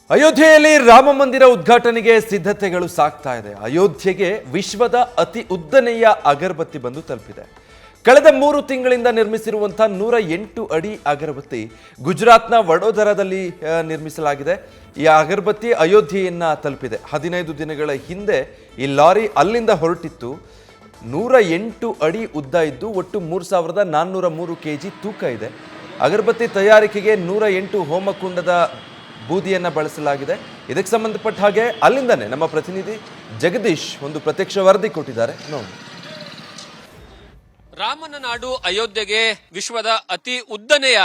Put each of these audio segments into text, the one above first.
ಅಯೋಧ್ಯೆಯಲ್ಲಿ ರಾಮ ಮಂದಿರ ಉದ್ಘಾಟನೆಗೆ ಸಿದ್ಧತೆಗಳು ಸಾಗ್ತಾ ಇದೆ. ಅಯೋಧ್ಯೆಗೆ ವಿಶ್ವದ ಅತಿ ಉದ್ದನೆಯ ಅಗರಬತ್ತಿ ಬಂದು ತಲುಪಿದೆ. ಕಳೆದ 3 ತಿಂಗಳಿಂದ ನಿರ್ಮಿಸಿರುವಂತಹ 108 ಅಡಿ ಅಗರಬತ್ತಿ ಗುಜರಾತ್ನ ವಡೋದರಾದಲ್ಲಿ ನಿರ್ಮಿಸಲಾಗಿದೆ. ಈ ಅಗರಬತ್ತಿ ಅಯೋಧ್ಯೆಯನ್ನ ತಲುಪಿದೆ. 15 ದಿನಗಳ ಹಿಂದೆ ಈ ಲಾರಿ ಅಲ್ಲಿಂದ ಹೊರಟಿತ್ತು. 108 ಅಡಿ ಉದ್ದ ಇದ್ದು ಒಟ್ಟು 3403 kg ತೂಕ ಇದೆ. ಅಗರಬತ್ತಿ ತಯಾರಿಕೆಗೆ 108 ಹೋಮಕುಂಡದ ಬೂದಿಯನ್ನು ಬಳಸಲಾಗಿದೆ. ಇದಕ್ಕೆ ಸಂಬಂಧಪಟ್ಟ ಹಾಗೆ ಅಲ್ಲಿಂದನೇ ನಮ್ಮ ಪ್ರತಿನಿಧಿ ಜಗದೀಶ್ ಒಂದು ಪ್ರತ್ಯಕ್ಷ ವರದಿ ಕೊಟ್ಟಿದ್ದಾರೆ ನೋಡಿ. ರಾಮನ ನಾಡು ಅಯೋಧ್ಯೆಗೆ ವಿಶ್ವದ ಅತಿ ಉದ್ದನೆಯ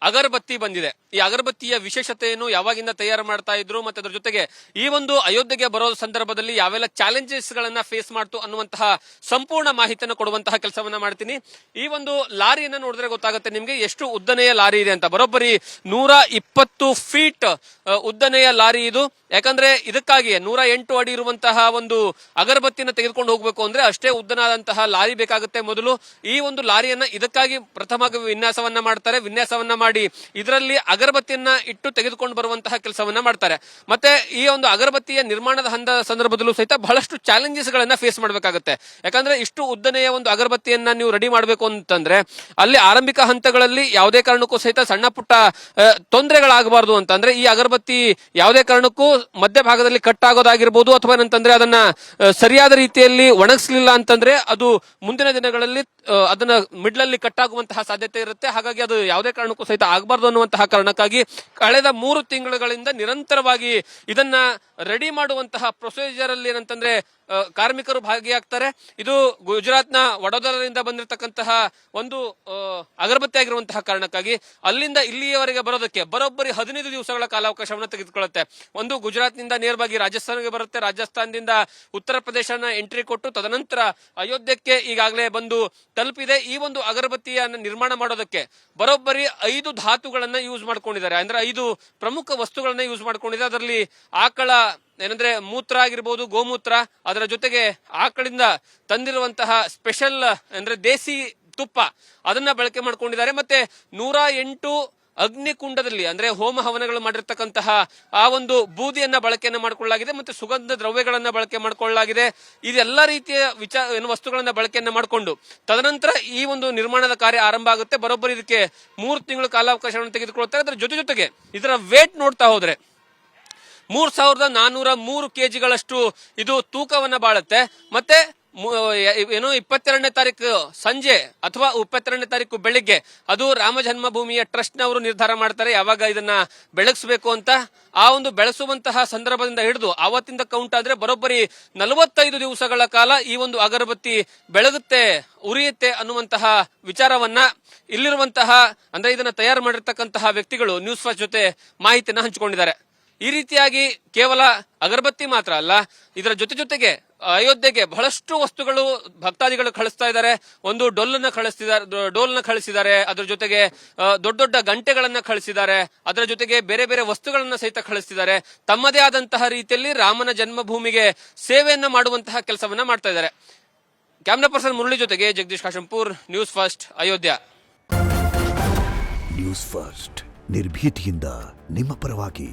ಅಗರಬತ್ತಿ ಬಂದಿದೆ. ಈ ಅಗರಬತ್ತಿಯ ವಿಶೇಷತೆಯನ್ನು ಯಾವಾಗಿಂದ ತಯಾರು ಮಾಡ್ತಾ ಇದ್ರು ಮತ್ತೆ ಅದರ ಜೊತೆಗೆ ಈ ಒಂದು ಅಯೋಧ್ಯೆಗೆ ಬರೋ ಸಂದರ್ಭದಲ್ಲಿ ಯಾವೆಲ್ಲ ಚಾಲೆಂಜಸ್ ಗಳನ್ನ ಫೇಸ್ ಮಾಡ್ತು ಅನ್ನುವಂತಹ ಸಂಪೂರ್ಣ ಮಾಹಿತಿಯನ್ನು ಕೊಡುವಂತಹ ಕೆಲಸವನ್ನ ಮಾಡ್ತೀನಿ. ಈ ಒಂದು ಲಾರಿಯನ್ನ ನೋಡಿದ್ರೆ ಗೊತ್ತಾಗುತ್ತೆ ನಿಮ್ಗೆ ಎಷ್ಟು ಉದ್ದನೆಯ ಲಾರಿ ಇದೆ ಅಂತ. ಬರೋಬ್ಬರಿ 120 ಫೀಟ್ ಉದ್ದನೆಯ ಲಾರಿ ಇದು. ಯಾಕಂದ್ರೆ ಇದಕ್ಕಾಗಿ 108 ಅಡಿ ಇರುವಂತಹ ಒಂದು ಅಗರಬತ್ತಿಯನ್ನು ತೆಗೆದುಕೊಂಡು ಹೋಗ್ಬೇಕು ಅಂದ್ರೆ ಅಷ್ಟೇ ಉದ್ದನಾದಂತಹ ಲಾರಿ ಬೇಕಾಗುತ್ತೆ. ಮೊದಲು ಈ ಒಂದು ಲಾರಿಯನ್ನ ಇದಕ್ಕಾಗಿ ಪ್ರಥಮ ವಿನ್ಯಾಸವನ್ನ ಮಾಡ್ತಾರೆ. ವಿನ್ಯಾಸವನ್ನ ಮಾಡಿ ಇದರಲ್ಲಿ ಅಗರಬತ್ತಿಯನ್ನ ಇಟ್ಟು ತೆಗೆದುಕೊಂಡು ಬರುವಂತಹ ಕೆಲಸವನ್ನ ಮಾಡ್ತಾರೆ. ಮತ್ತೆ ಈ ಒಂದು ಅಗರಬತ್ತಿಯ ನಿರ್ಮಾಣದ ಸಂದರ್ಭದಲ್ಲೂ ಸಹಿತ ಬಹಳಷ್ಟು ಚಾಲೆಂಜಸ್ ಗಳನ್ನ ಫೇಸ್ ಮಾಡಬೇಕಾಗುತ್ತೆ. ಯಾಕಂದ್ರೆ ಇಷ್ಟು ಉದ್ದನೆಯ ಒಂದು ಅಗರಬತ್ತಿಯನ್ನ ನೀವು ರೆಡಿ ಮಾಡಬೇಕು ಅಂತಂದ್ರೆ ಅಲ್ಲಿ ಆರಂಭಿಕ ಹಂತಗಳಲ್ಲಿ ಯಾವುದೇ ಕಾರಣಕ್ಕೂ ಸಹಿತ ಸಣ್ಣ ಪುಟ್ಟ ತೊಂದರೆಗಳಾಗಬಾರದು ಅಂತಂದ್ರೆ ಈ ಅಗರಬತ್ತಿ ಯಾವುದೇ ಕಾರಣಕ್ಕೂ ಮಧ್ಯಭಾಗದಲ್ಲಿ ಕಟ್ ಆಗೋದಾಗಿರ್ಬೋದು ಅಥವಾ ಏನಂತಂದ್ರೆ ಅದನ್ನ ಸರಿಯಾದ ರೀತಿಯಲ್ಲಿ ಒಣಗಿಸಲಿಲ್ಲ ಅಂತಂದ್ರೆ ಅದು ಮುಂದಿನ ದಿನಗಳಲ್ಲಿ ಅದನ್ನ ಮಿಡ್ಲಲ್ಲಿ ಕಟ್ ಆಗುವಂತಹ ಸಾಧ್ಯತೆ ಇರುತ್ತೆ. ಹಾಗಾಗಿ ಅದು ಯಾವುದೇ ಕಾರಣಕ್ಕೂ ಸಹಿತ ಆಗಬಾರ್ದು ಅನ್ನುವಂತಹ ಕಾರಣಕ್ಕಾಗಿ ಕಳೆದ 3 ತಿಂಗಳುಗಳಿಂದ ನಿರಂತರವಾಗಿ ಇದನ್ನ ರೆಡಿ ಮಾಡುವಂತಹ ಪ್ರೊಸೀಜರ್ ಅಲ್ಲಿ ಏನಂತಂದ್ರೆ ಕಾರ್ಮಿಕರು ಭಾಗಿಯಾಗ್ತಾರೆ. ಇದು ಗುಜರಾತ್ನ ವಡೋದರಾದಿಂದ ಬಂದಿರತಕ್ಕಂತಹ ಒಂದು ಅಗರಬತ್ತಿ ಆಗಿರುವಂತಹ ಕಾರಣಕ್ಕಾಗಿ ಅಲ್ಲಿಂದ ಇಲ್ಲಿಯವರೆಗೆ ಬರೋದಕ್ಕೆ ಬರೋಬ್ಬರಿ 15 ದಿವಸಗಳ ಕಾಲಾವಕಾಶವನ್ನು ತೆಗೆದುಕೊಳ್ಳುತ್ತೆ. ಒಂದು ಗುಜರಾತ್ನಿಂದ ನೇರವಾಗಿ ರಾಜಸ್ಥಾನಕ್ಕೆ ಬರುತ್ತೆ. ರಾಜಸ್ಥಾನದಿಂದ ಉತ್ತರ ಪ್ರದೇಶನ ಎಂಟ್ರಿ ಕೊಟ್ಟು ತದನಂತರ ಅಯೋಧ್ಯಕ್ಕೆ ಈಗಾಗಲೇ ಬಂದು ತಲುಪಿದೆ. ಈ ಒಂದು ಅಗರಬತ್ತಿಯನ್ನು ನಿರ್ಮಾಣ ಮಾಡೋದಕ್ಕೆ ಬರೋಬ್ಬರಿ 5 ಧಾತುಗಳನ್ನ ಯೂಸ್ ಮಾಡ್ಕೊಂಡಿದ್ದಾರೆ. ಅಂದ್ರೆ 5 ಪ್ರಮುಖ ವಸ್ತುಗಳನ್ನ ಯೂಸ್ ಮಾಡ್ಕೊಂಡಿದ್ದಾರೆ. ಅದರಲ್ಲಿ ಆಕಳ ಏನಂದ್ರೆ ಮೂತ್ರ ಆಗಿರ್ಬೋದು, ಗೋಮೂತ್ರ, ಅದರ ಜೊತೆಗೆ ಆಕಳಿಂದ ತಂದಿರುವಂತಹ ಸ್ಪೆಷಲ್ ಅಂದ್ರೆ ದೇಸಿ ತುಪ್ಪ ಅದನ್ನ ಬಳಕೆ ಮಾಡ್ಕೊಂಡಿದ್ದಾರೆ. ಮತ್ತೆ 108 ಅಗ್ನಿಕುಂಡದಲ್ಲಿ ಅಂದ್ರೆ ಹೋಮ ಹವನಗಳು ಮಾಡಿರ್ತಕ್ಕಂತಹ ಆ ಒಂದು ಬೂದಿಯನ್ನ ಬಳಕೆಯನ್ನ ಮಾಡಿಕೊಳ್ಳಲಾಗಿದೆ. ಮತ್ತೆ ಸುಗಂಧ ದ್ರವ್ಯಗಳನ್ನ ಬಳಕೆ ಮಾಡಿಕೊಳ್ಳಲಾಗಿದೆ. ಇದೆಲ್ಲ ರೀತಿಯ ವಸ್ತುಗಳನ್ನ ಬಳಕೆಯನ್ನ ಮಾಡಿಕೊಂಡು ತದನಂತರ ಈ ಒಂದು ನಿರ್ಮಾಣದ ಕಾರ್ಯ ಆರಂಭ ಆಗುತ್ತೆ. ಬರೋಬ್ಬರಿ ಇದಕ್ಕೆ 3 ತಿಂಗಳು ಕಾಲಾವಕಾಶವನ್ನು ತೆಗೆದುಕೊಳ್ತಾರೆ. ಅದರ ಜೊತೆಗೆ ಇದರ ವೇಟ್ ನೋಡ್ತಾ ಹೋದ್ರೆ 3403 kgಗಳಷ್ಟು ಇದು ತೂಕವನ್ನ ಬಾಳುತ್ತೆ. ಮತ್ತೆ ಏನು 22ನೇ ತಾರೀಕು ಸಂಜೆ ಅಥವಾ 22ನೇ ತಾರೀಕು ಬೆಳಿಗ್ಗೆ ಅದು ರಾಮ ಜನ್ಮಭೂಮಿಯ ಟ್ರಸ್ಟ್ ನವರು ನಿರ್ಧಾರ ಮಾಡ್ತಾರೆ ಯಾವಾಗ ಇದನ್ನ ಬೆಳಗಿಸಬೇಕು ಅಂತ. ಆ ಒಂದು ಬೆಳೆಸುವಂತಹ ಸಂದರ್ಭದಿಂದ ಹಿಡಿದು ಆವತ್ತಿಂದ ಕೌಂಟ್ ಆದ್ರೆ ಬರೋಬ್ಬರಿ 45 ದಿವಸಗಳ ಕಾಲ ಈ ಒಂದು ಅಗರಬತ್ತಿ ಬೆಳಗುತ್ತೆ, ಉರಿಯುತ್ತೆ ಅನ್ನುವಂತಹ ವಿಚಾರವನ್ನ ಇಲ್ಲಿರುವಂತಹ ಅಂದ್ರೆ ಇದನ್ನ ತಯಾರು ಮಾಡಿರ್ತಕ್ಕಂತಹ ವ್ಯಕ್ತಿಗಳು ನ್ಯೂಸ್ ಫಸ್ಟ್ ಜೊತೆ ಮಾಹಿತಿಯನ್ನ ಹಂಚಿಕೊಂಡಿದ್ದಾರೆ. ಈ ರೀತಿಯಾಗಿ ಕೇವಲ ಅಗರಬತ್ತಿ ಮಾತ್ರ ಅಲ್ಲ, ಇದರ ಜೊತೆಗೆ ಅಯೋಧ್ಯೆಗೆ ಬಹಳಷ್ಟು ವಸ್ತುಗಳು ಭಕ್ತಾದಿಗಳು ಕಳಿಸ್ತಾ ಇದ್ದಾರೆ. ಒಂದು ಡೋಲ್ನ ಕಳಿಸಿದ್ದಾರೆ. ಅದರ ಜೊತೆಗೆ ದೊಡ್ಡ ಗಂಟೆಗಳನ್ನ ಕಳಿಸಿದ್ದಾರೆ. ಅದರ ಜೊತೆಗೆ ಬೇರೆ ಬೇರೆ ವಸ್ತುಗಳನ್ನ ಸಹಿತ ಕಳಿಸ್ತಿದ್ದಾರೆ. ತಮ್ಮದೇ ಆದಂತಹ ರೀತಿಯಲ್ಲಿ ರಾಮನ ಜನ್ಮಭೂಮಿಗೆ ಸೇವೆಯನ್ನ ಮಾಡುವಂತಹ ಕೆಲಸವನ್ನ ಮಾಡ್ತಾ ಇದ್ದಾರೆ. ಕ್ಯಾಮ್ರಾ ಪರ್ಸನ್ ಮುರಳಿ ಜೊತೆಗೆ Jagadish Kashempur, news first, Ayodhya. News first ನಿರ್ಭೀತಿಯಿಂದ ನಿಮ್ಮ ಪರವಾಗಿ.